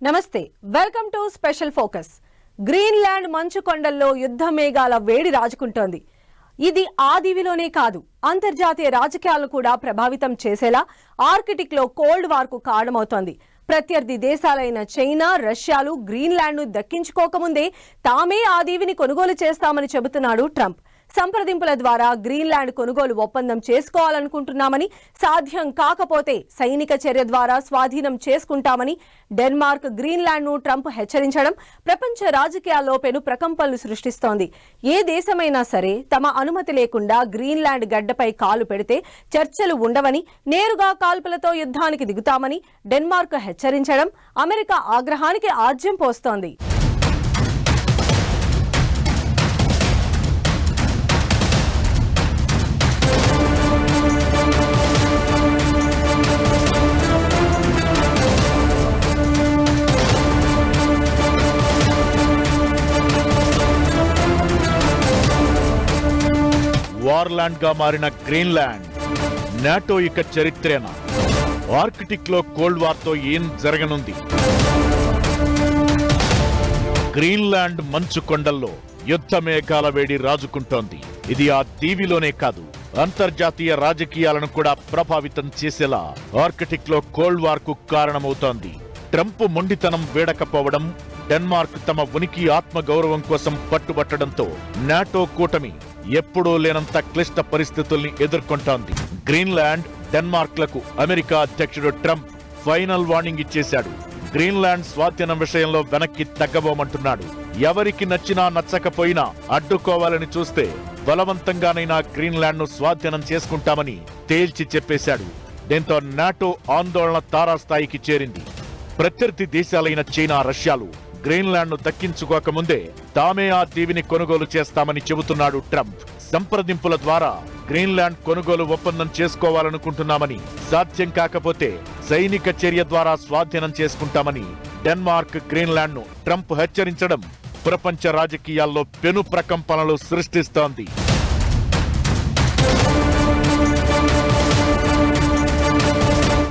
నమస్తే welcome to special focus. Greenland మంచు కొండల్లో యుద్ధ మేఘాల వేడి రాజుకుంటోంది. ఇది ఆ దీవిలోనే కాదు, అంతర్జాతీయ రాజకీయాలను కూడా ప్రభావితం చేసేలా ఆర్కిటిక్ లో కోల్డ్ వార్ కు కారణమవుతోంది. ప్రత్యర్థి దేశాలైన చైనా, రష్యాలు గ్రీన్లాండ్ ను దక్కించుకోకముందే తామే ఆ దీవిని కొనుగోలు చేస్తామని చెబుతున్నాడు ట్రంప్. సంప్రదింపుల ద్వారా గ్రీన్లాండ్ కొనుగోలు ఒప్పందం చేసుకోవాలనుకుంటున్నామని, సాధ్యం కాకపోతే సైనిక చర్య ద్వారా స్వాధీనం చేసుకుంటామని డెన్మార్క్ గ్రీన్లాండ్ ను ట్రంప్ హెచ్చరించడం ప్రపంచ రాజకీయాల్లో పెను ప్రకంపనలు సృష్టిస్తోంది. ఏ దేశమైనా సరే తమ అనుమతి లేకుండా గ్రీన్లాండ్ గడ్డపై కాలు పెడితే చర్చలు ఉండవని, నేరుగా కాల్పులతో యుద్ధానికి దిగుతామని డెన్మార్క్ హెచ్చరించడం అమెరికా ఆగ్రహానికి ఆజ్యం పోస్తోంది. వార్లాండ్ గా మారిన గ్రీన్లాండ్, నాటో ఇక చరిత్రేనా? ఆర్కిటిక్ లో కోల్డ్ వార్ తో ఏం జరగనుంది? గ్రీన్లాండ్ మంచు కొండల్లో యుద్ధ మేఘాల వేడి రాజుకుంటోంది. ఇది ఆ దీవిలోనే కాదు, అంతర్జాతీయ రాజకీయాలను కూడా ప్రభావితం చేసేలా ఆర్కిటిక్ లో కోల్డ్ వార్ కు కారణమవుతోంది. ట్రంప్ మొండితనం వేడకపోవడం, డెన్మార్క్ తమ ఉనికి ఆత్మగౌరవం కోసం పట్టుబట్టడంతో నాటో కూటమి ఎప్పుడూ లేనంత క్లిష్ట పరిస్థితుల్ని ఎదుర్కొంటోంది. గ్రీన్లాండ్, డెన్మార్క్లకు అమెరికా అధ్యక్షుడు ట్రంప్ ఫైనల్ వార్నింగ్ ఇచ్చేశాడు. గ్రీన్లాండ్ స్వాధీనం విషయంలో వెనక్కి తగ్గబోమంటున్నాడు. ఎవరికి నచ్చినా నచ్చకపోయినా అడ్డుకోవాలని చూస్తే బలవంతంగానైనా గ్రీన్లాండ్ ను స్వాధీనం చేసుకుంటామని తేల్చి చెప్పేశాడు. దీంతో నాటో ఆందోళన తారాస్థాయికి చేరింది. ప్రత్యర్థి దేశాలైన చైనా, రష్యాలు గ్రీన్లాండ్ ను దక్కించుకోకముందే తామే ఆ దీవిని కొనుగోలు చేస్తామని చెబుతున్నాడు ట్రంప్. సంప్రదింపుల ద్వారా గ్రీన్లాండ్ కొనుగోలు ఒప్పందం చేసుకోవాలనుకుంటున్నామని, సాధ్యం కాకపోతే సైనిక చర్య ద్వారా స్వాధీనం చేసుకుంటామని డెన్మార్క్ గ్రీన్లాండ్ ను ట్రంప్ హెచ్చరించడం ప్రపంచ రాజకీయాల్లో పెను ప్రకంపనలు సృష్టిస్తోంది.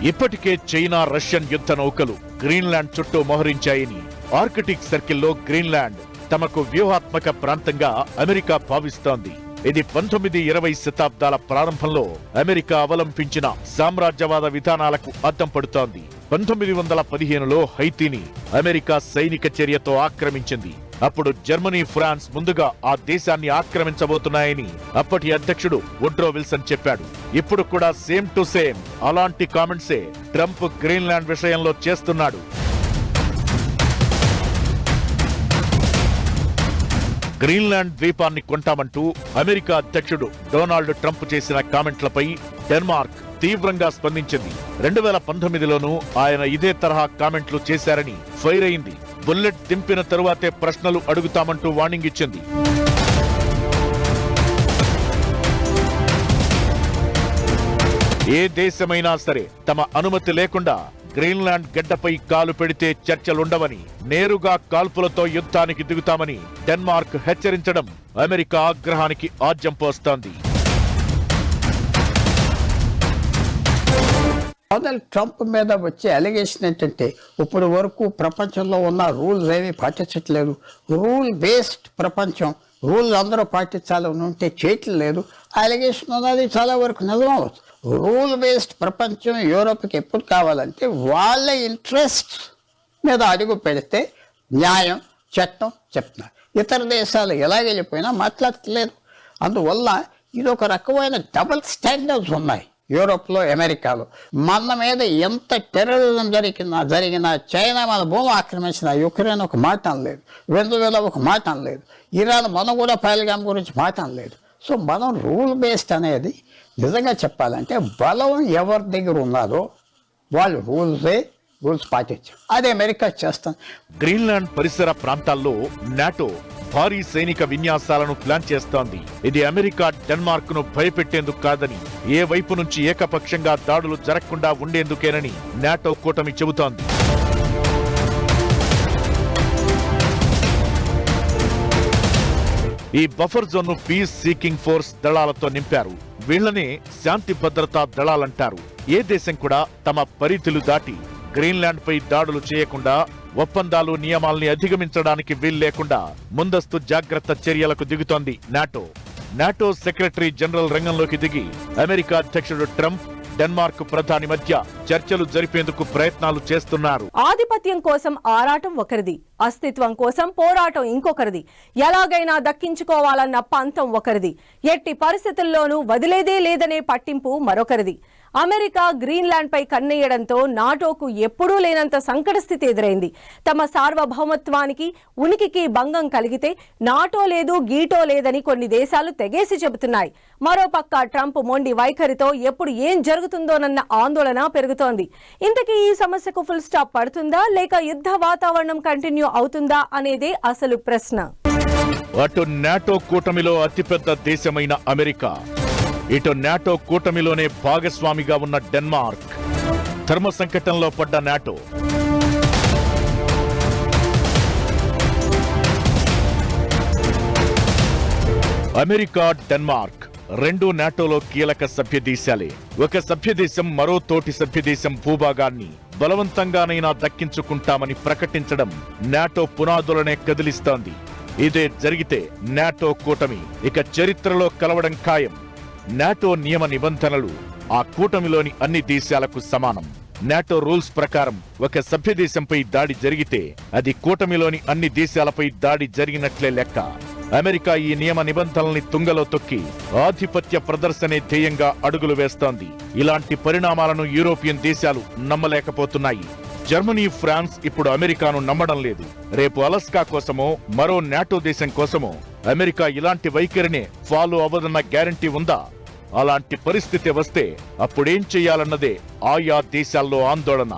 ఇప్పటికే చైనా, రష్యన్ యుద్ధ నౌకలు గ్రీన్లాండ్ చుట్టూ మోహరించాయని, ఆర్కిటిక్ సర్కిల్లో గ్రీన్లాండ్ తమకు వ్యూహాత్మక ప్రాంతంగా అమెరికా భావిస్తోంది. ఇది 1920 శతాబ్దాల ప్రారంభంలో అమెరికా అవలంబించిన సామ్రాజ్యవాద విధానాలకు అద్దం పడుతోంది. 1915లో హైతీని అమెరికా సైనిక చర్యతో ఆక్రమించింది. అప్పుడు జర్మనీ, ఫ్రాన్స్ ముందుగా ఆ దేశాన్ని ఆక్రమించబోతున్నాయని అప్పటి అధ్యక్షుడు వుడ్రో విల్సన్ చెప్పాడు. ఇప్పుడు కూడా సేమ్ టు సేమ్ అలాంటి కామెంట్సే ట్రంప్ గ్రీన్లాండ్ విషయంలో చేస్తున్నాడు. గ్రీన్లాండ్ ద్వీపాన్ని కొంటామంటూ అమెరికా అధ్యక్షుడు డొనాల్డ్ ట్రంప్ చేసిన కామెంట్లపై డెన్మార్క్ తీవ్రంగా స్పందించింది. 2019లోనూ ఆయన ఇదే తరహా కామెంట్లు చేశారని ఫైర్ అయింది. బుల్లెట్ దింపిన తరువాతే ప్రశ్నలు అడుగుతామంటూ వార్నింగ్ ఇచ్చింది. ఏ దేశమైనా సరే తమ అనుమతి లేకుండా గ్రీన్లాండ్ గడ్డపై కాలు పెడితే చర్చలుండవని, నేరుగా కాల్పులతో యుద్ధానికి దిగుతామని డెన్మార్క్ హెచ్చరించడం అమెరికా ఆగ్రహానికి ఆజ్యం పోస్తోంది. ట్రంప్ మీద వచ్చే అలిగేషన్ ఏంటంటే, ఇప్పుడు వరకు ప్రపంచంలో ఉన్న రూల్స్ ఏమీ పాటించట్లేదు. రూల్ బేస్డ్ ప్రపంచం, రూల్స్ అందరూ పాటించాలని ఉంటే చేయట్లేదు. అలిగేషన్ ఉన్నది చాలా వరకు నిజమవచ్చు. రూల్ బేస్డ్ ప్రపంచం యూరోప్కి ఎప్పుడు కావాలంటే వాళ్ళ ఇంట్రెస్ట్ మీద అడుగు పెడితే న్యాయం, చట్టం చెప్తున్నారు. ఇతర దేశాలు ఎలాగెళ్ళిపోయినా మాట్లాడట్లేదు. అందువల్ల ఇది ఒక రకమైన డబుల్ స్టాండర్డ్స్ ఉన్నాయి యూరోప్లో, అమెరికాలో. మన మీద ఎంత టెర్రరిజం జరిగినా చైనా మన భూమి ఆక్రమించిన, యుక్రెయిన్ ఒక మాట అనలేదు, వెనుజువేలా ఒక మాట అనలేదు, ఇరాన్ మన కూడా పహల్గామ్ గురించి మాట అనలేదు. సో మనం రూల్ బేస్డ్ అనేది నిజంగా చెప్పాలంటే బలం ఎవరి దగ్గర ఉన్నారో వాళ్ళు రూల్స్ పాటించారు. అది అమెరికా చేస్తాం. గ్రీన్లాండ్ పరిసర ప్రాంతాల్లో నాటో భారీ సైనిక విన్యాసాలను ప్లాన్ చేస్తోంది. ఇది అమెరికా, డెన్మార్క్ ను భయపెట్టేందుకు కాదని, ఏ వైపు నుంచి ఏకపక్షంగా దాడులు జరగకుండా ఉండేందుకేనని నాటో కూటమి చెబుతోంది. ఈ బఫర్ జోన్ ను పీస్ సీకింగ్ ఫోర్స్ దళాలతో నింపారు. వీళ్లనే శాంతి భద్రతా దళాలంటారు. ఏ దేశం కూడా తమ పరిధులు దాటి గ్రీన్లాండ్ పై దాడులు చేయకుండా, ఒప్పందాలు నియమాల్ని అధిగమించడానికి వీల్లేకుండా ముందస్తు జాగ్రత్త చర్యలకు దిగుతోంది నాటో. నాటో సెక్రటరీ జనరల్ రంగంలోకి దిగి అమెరికా అధ్యక్షుడు ట్రంప్, డెన్మార్క్ ప్రధాని మధ్య చర్చలు జరిపేందుకు ప్రయత్నాలు చేస్తున్నారు. ఆధిపత్యం కోసం ఆరాటం ఒకరిది, అస్తిత్వం కోసం పోరాటం ఇంకొకరిది, ఎలాగైనా దక్కించుకోవాలన్న పంతం ఒకరిది, ఎట్టి పరిస్థితుల్లోనూ వదిలేదే లేదనే పట్టింపు మరొకరిది. అమెరికా గ్రీన్లాండ్ పై కన్నేయడంతో నాటోకు ఎప్పుడూ లేనంత సంకట స్థితి ఎదురైంది. తమ సార్వభౌమత్వానికి, ఉనికికి భంగం కలిగితే నాటో లేదు, గీటో లేదని కొన్ని దేశాలు తెగేసి చెబుతున్నాయి. మరోపక్క ట్రంప్ మొండి వైఖరితో ఎప్పుడు ఏం జరుగుతుందోనన్న ఆందోళన పెరుగుతోంది. ఇంతకీ ఈ సమస్యకు ఫుల్ స్టాప్ పడుతుందా, లేక యుద్ధ వాతావరణం కంటిన్యూ అవుతుందా అనేదే అసలు ప్రశ్న. అటు నాటో కూటమిలో అతిపెద్ద దేశమైన అమెరికా, ఇటు నాటో కూటమిలోనే భాగస్వామిగా ఉన్న డెన్మార్క్, ధర్మ సంకటంలో పడ్డ నాటో. అమెరికా, డెన్మార్క్ రెండు నాటోలో కీలక సభ్యదేశాలే. ఒక సభ్యదేశం మరో తోటి సభ్యదేశం భూభాగాన్ని బలవంతంగానైనా దక్కించుకుంటామని ప్రకటించడం నాటో పునాదులనే కదిలిస్తోంది. ఇదే జరిగితే నాటో కూటమి ఇక చరిత్రలో కలవడం ఖాయం. నాటో నియమ నిబంధనలు ఆ కూటమిలోని అన్ని దేశాలకు సమానం. నాటో రూల్స్ ప్రకారం ఒక సభ్యదేశంపై దాడి జరిగితే అది కూటమిలోని అన్ని దేశాలపై దాడి జరిగినట్లే లెక్క. అమెరికా ఈ నియమ నిబంధనల్ని తుంగలో తొక్కి ఆధిపత్య ప్రదర్శనే ధ్యేయంగా అడుగులు వేస్తోంది. ఇలాంటి పరిణామాలను యూరోపియన్ దేశాలు నమ్మలేకపోతున్నాయి. జర్మనీ, ఫ్రాన్స్ ఇప్పుడు అమెరికాను నమ్మడం లేదు. రేపు అలస్కా కోసమో మరో నాటో దేశం కోసమో అమెరికా ఇలాంటి వైఖరినే ఫాలో అవ్వదన్న గ్యారంటీ ఉందా? అలాంటి పరిస్థితి వస్తే అప్పుడేం చేయాలన్నదే ఆయా దేశాల్లో ఆందోళన.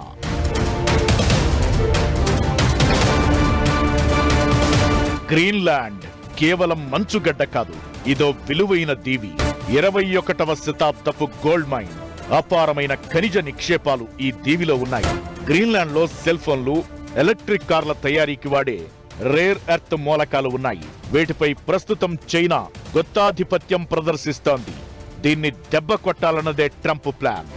గ్రీన్లాండ్ కేవలం మంచుగడ్డ కాదు, ఇదో విలువైన దీవి. 21వ శతాబ్దపు గోల్డ్ మైన్. అపారమైన ఖనిజ నిక్షేపాలు ఈ దీవిలో ఉన్నాయి. గ్రీన్లాండ్ లో సెల్ ఫోన్లు, ఎలక్ట్రిక్ కార్ల తయారీకి వాడే రేర్ ఎర్త్ మూలకాలు ఉన్నాయి. వీటిపై ప్రస్తుతం చైనా గొత్తాధిపత్యం ప్రదర్శిస్తోంది. దీన్ని దెబ్బ కొట్టాలన్నదే ట్రంప్ ప్లాన్.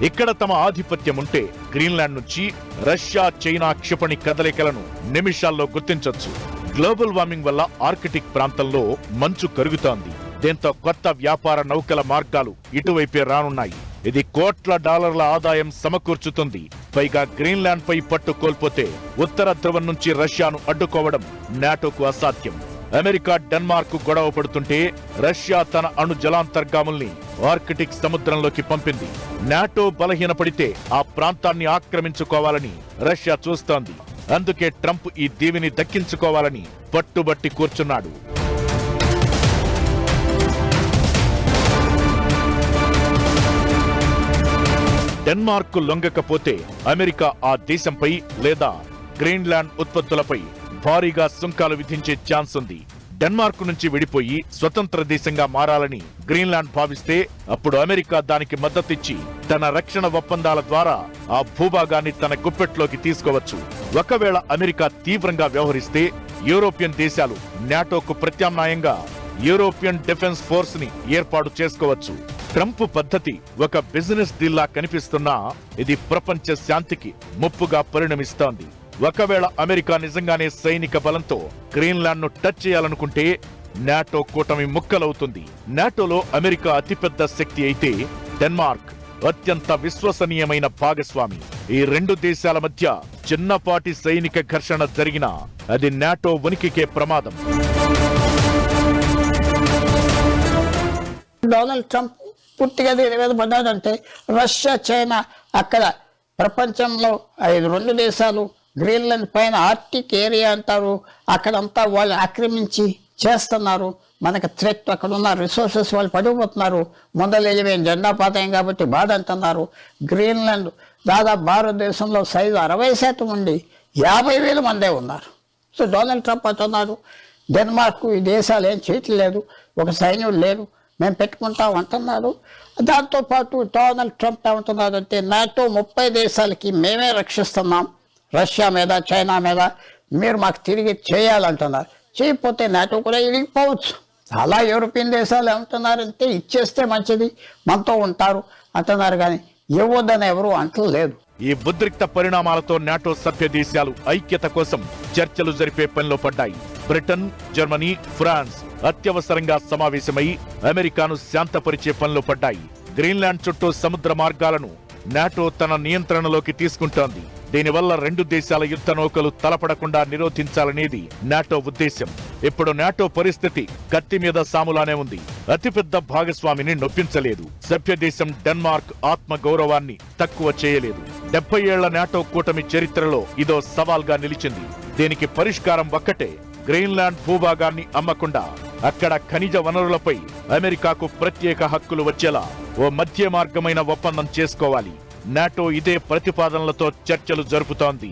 ఇక్కడ తమ ఆధిపత్యం ఉంటే గ్రీన్లాండ్ నుంచి రష్యా, చైనా క్షిపణి కదలికలను నిమిషాల్లో గుర్తించొచ్చు. గ్లోబల్ వార్మింగ్ వల్ల ఆర్కిటిక్ ప్రాంతంలో మంచు కరుగుతోంది. దీంతో కొత్త వ్యాపార నౌకల మార్గాలు ఇటువైపే రానున్నాయి. ఇది కోట్ల డాలర్ల ఆదాయం సమకూర్చుతుంది. పైగా గ్రీన్లాండ్ పై పట్టు కోల్పోతే ఉత్తర ధ్రువం నుంచి రష్యాను అడ్డుకోవడం నాటోకు అసాధ్యం. అమెరికా, డెన్మార్క్ గొడవ పడుతుంటే రష్యా తన అణు జలాంతర్గాముల్ని ఆర్కిటిక్ సముద్రంలోకి పంపింది. నాటో బలహీనపడితే ఆ ప్రాంతాన్ని ఆక్రమించుకోవాలని రష్యా చూస్తోంది. అందుకే ట్రంప్ ఈ దీవిని దక్కించుకోవాలని పట్టుబట్టి కూర్చున్నాడు. డెన్మార్క్ లొంగకపోతే అమెరికా ఆ దేశంపై లేదా గ్రీన్లాండ్ ఉత్పత్తులపై భారీగా సుంకాలు విధించే ఛాన్స్ ఉంది. డెన్మార్క్ నుంచి విడిపోయి స్వతంత్ర దేశంగా మారాలని గ్రీన్లాండ్ భావిస్తే అప్పుడు అమెరికా దానికి మద్దతిచ్చి తన రక్షణ ఒప్పందాల ద్వారా ఆ భూభాగాన్ని తన గుప్పెట్లోకి తీసుకోవచ్చు. ఒకవేళ అమెరికా తీవ్రంగా వ్యవహరిస్తే యూరోపియన్ దేశాలు నాటోకు ప్రత్యామ్నాయంగా యూరోపియన్ డిఫెన్స్ ఫోర్స్ ని ఏర్పాటు చేసుకోవచ్చు. ట్రంప్ పద్ధతి ఒక బిజినెస్ డీల్లా కనిపిస్తున్నా ఇది ప్రపంచ శాంతికి ముప్పుగా పరిణమిస్తోంది. ఒకవేళ అమెరికా నిజంగానే సైనిక బలంతో గ్రీన్లాండ్ ను టచ్ చేయాలనుకుంటే నాటో కూటమి ముక్కలవుతుంది. నాటోలో అమెరికా అతిపెద్ద శక్తి అయితే డెన్మార్క్ అత్యంత విశ్వసనీయమైన భాగస్వామి. ఈ రెండు దేశాల మధ్య చిన్నపాటి సైనిక ఘర్షణ జరిగినా అది నాటో ఉనికికే ప్రమాదం. డొనాల్డ్ ట్రంప్ పూర్తిగా దీని మీద పడ్డాడంటే రష్యా, చైనా అక్కడ ప్రపంచంలో 2 దేశాలు గ్రీన్లాండ్ పైన ఆర్టిక్ ఏరియా అంటారు, అక్కడంతా వాళ్ళు ఆక్రమించి చేస్తున్నారు. మనకు థ్రెట్, అక్కడ ఉన్న రిసోర్సెస్ వాళ్ళు పడిపోతున్నారు. ముందలేజమే జెండా పాతాయం కాబట్టి బాధ అంటున్నారు. గ్రీన్లాండ్ దాదాపు భారతదేశంలో సైజు 60% ఉండి 50,000 మందే ఉన్నారు. సో డొనాల్డ్ ట్రంప్ అంటున్నారు డెన్మార్క్ ఈ దేశాలు ఏం చేయట్లేదు, ఒక సైన్యుడు లేరు, మేము పెట్టుకుంటాం అంటున్నారు. దాంతోపాటు డొనాల్డ్ ట్రంప్ ఏమంటున్నారంటే నాటో 30 దేశాలకి మేమే రక్షిస్తున్నాం, రష్యా మీద, చైనా మీద, మీరు మాకు తిరిగి చేయాలంటున్నారు. చేయకపోతే నాటో కూడా ఇరిగిపోవచ్చు. అలా యూరోపియన్ దేశాలు ఏమంటున్నారంటే ఇచ్చేస్తే మంచిది, మనతో ఉంటారు అంటున్నారు, కానీ ఇవ్వద్దని ఎవరు అంటలేదు. ఈ ఉద్రిక్త పరిణామాలతో నాటో సభ్య దేశాలు ఐక్యత కోసం చర్చలు జరిపే పనిలో పడ్డాయి. బ్రిటన్, జర్మనీ, ఫ్రాన్స్ అత్యవసరంగా సమావేశమై అమెరికాను శాంతపరిచే పనిలో పడ్డాయి. గ్రీన్లాండ్ చుట్టూ సముద్ర మార్గాలను నాటో తన నియంత్రణలోకి తీసుకుంటోంది. దీనివల్ల రెండు దేశాల యుద్ధ నౌకలు తలపడకుండా నిరోధించాలనేది నాటో ఉద్దేశం. ఇప్పుడు నాటో పరిస్థితి కత్తి మీద సాములానే ఉంది. అతిపెద్ద భాగస్వామిని నొప్పించలేదు. సభ్య దేశం డెన్మార్క్ ఆత్మ గౌరవాన్ని తక్కువ చేయలేదు. 70 ఏళ్ల నాటో కూటమి చరిత్రలో ఇదో సవాల్గా నిలిచింది. దీనికి పరిష్కారం ఒక్కటే, గ్రీన్లాండ్ భూభాగాన్ని అమ్మకుండా అక్కడ ఖనిజ వనరులపై అమెరికాకు ప్రత్యేక హక్కులు వచ్చేలా ఓ మధ్య మార్గమైన ఒప్పందం చేసుకోవాలి. నాటో ఇదే ప్రతిపాదనలతో చర్చలు జరుపుతోంది.